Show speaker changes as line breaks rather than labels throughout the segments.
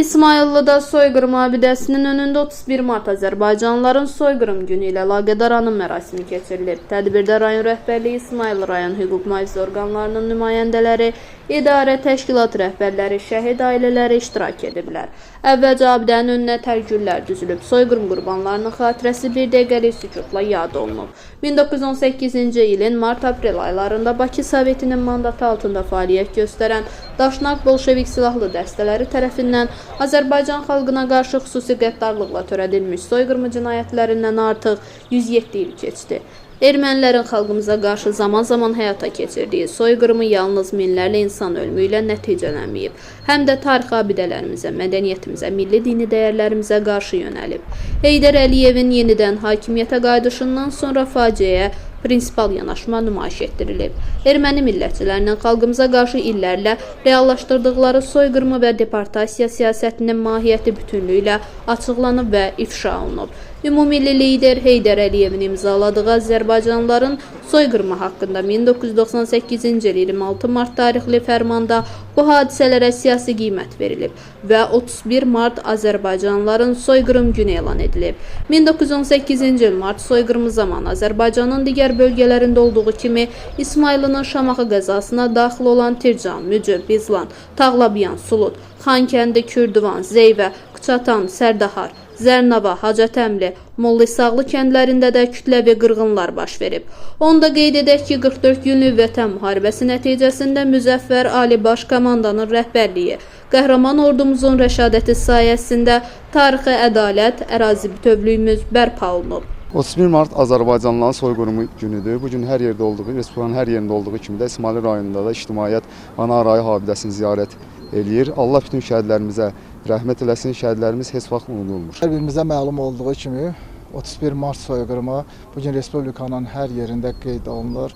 İsmayıllıda soyqırım abidəsinin önündə 31 Mart Azərbaycanlıların soyqırım günü ilə əlaqədar anım mərasimi keçirilib. Tədbirdə rayon rəhbərliyi, İsmayıllı rayon hüquq mühafizə orqanlarının nümayəndələri, idarə təşkilat rəhbərləri, şəhid ailələri iştirak ediblər. Əvvəlcə abidənin önünə tərgüllər düzülüb, soyqırım qurbanlarının xatirəsi bir dəqiqəlik sükutla yad olunub. 1918-ci ilin mart-aprel aylarında Bakı Sovetinin mandatı altında fəaliyyət göstərən Daşnaq Bolşevik silahlı dəstələri tərəfindən Azərbaycan xalqına qarşı xüsusi qəddarlıqla törədilmiş soyqırım cinayətlərindən artıq 107 il keçdi. Ermənilərin xalqımıza qarşı zaman-zaman həyata keçirdiyi soyqırımı yalnız minlərlə insan ölümü ilə nəticələnməyib, həm də tarixi abidələrimizə, mədəniyyətimizə, milli dini dəyərlərimizə qarşı yönəlib. Heydər Əliyevin yenidən hakimiyyətə qayıdışından sonra faciəyə prinsipal yanaşma nümayiş etdirilib. Erməni millətçilərinin xalqımıza qarşı illərlə reallaşdırdıqları soyqırımı və deportasiya siyasətinin mahiyyəti bütünlüklə açıqlanıb və ifşa olunub. Ümumilli lider Heydər Əliyevin imzaladığı Azərbaycanlıların soyqırımı haqqında 1998-ci il 26 Mart tarixli fərmanda bu hadisələrə siyasi qiymət verilib və 31 Mart Azərbaycanlıların soyqırım günü elan edilib. 1918-ci il Mart soyqırımı zamanı Azərbaycanın digər bölgələrində olduğu kimi İsmayıllının Şamaxı qəzasına daxil olan Tircan, Mücü, Bizlan, Tağlabiyan, Sulud, Xankəndi, Kürdivan, Zeyvə, Qıçatan, Sərdahar, Zərnava, Hacətəmli, Molla İsaqlı kəndlərində də kütləvi qırğınlar baş verib. Onda qeyd edək ki, 44 günlük Vətən müharibəsi nəticəsində Müzəffər Ali Baş Komandanın rəhbərliyi, qəhrəman ordumuzun rəşadəti sayəsində tarixi ədalət, ərazi bütövlüyümüz bərpa olunub.
31 Mart Azərbaycanlıların soyqırımı günüdür. Bugün hər yerdə olduğu, Respublikanın hər yerində olduğu kimi də İsmayıllı rayonunda da ictimaiyyət ana arayı abidəsini ziyarət eləyir. Allah bütün şəhidlərimizə rəhmət eləsin, şəhidlərimiz heç vaxt unudulmur.
Hər birimizə məlum olduğu kimi 31 Mart soyqırımı bugün Respublikanın hər yerində qeyd olunur.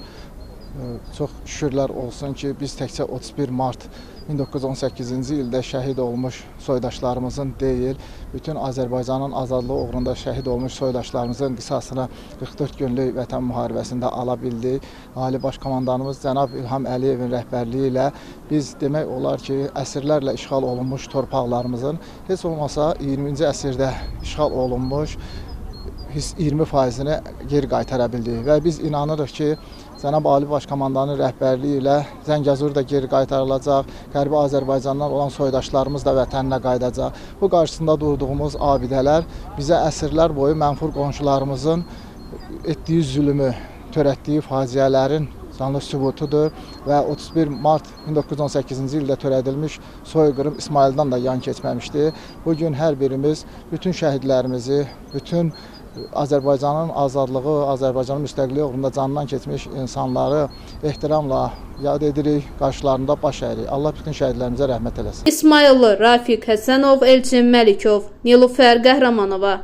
Çox şükürlər olsun ki, biz təkcə 31 Mart 1918-ci ildə şəhid olmuş soydaşlarımızın deyil, bütün Azərbaycanın azadlığı uğrunda şəhid olmuş soydaşlarımızın qisasını 44 günlük Vətən müharibəsində ala bildik. Ali Baş Komandanımız cənab İlham Əliyevin rəhbərliyi ilə biz demək olar ki, əsrlərlə işğal olunmuş torpaqlarımızın heç olmasa 20-ci əsrdə işğal olunmuş 20%-ni geri qaytara bildik və biz inanırıq ki, Cənab Ali Baş Komandanın rəhbərliyi ilə Zəngəzur da geri qaytarılacaq, Qərbi Azərbaycandan olan soydaşlarımız da vətəninə qayıdacaq. Bu qarşısında durduğumuz abidələr bizə əsrlər boyu mənfur qonşularımızın etdiyi zülmü, törətdiyi faciələrin canlı sübutudur və 31 Mart 1918-ci ildə törədilmiş soyqırım İsmayıldan da yan keçməmişdir. Bugün hər birimiz bütün şəhidlərimizi, bütün Azərbaycanın azadlığı, Azərbaycanın müstəqilliyi uğrunda canından keçmiş insanları ehtiramla yad edirik, qarşılarında baş əyirik. Allah bütün şəhidlərimizə rəhmət eləsin.
İsmayıllı Rafiq Həsənov, Elçin Məlikov, Nilufər Qəhrəmanova.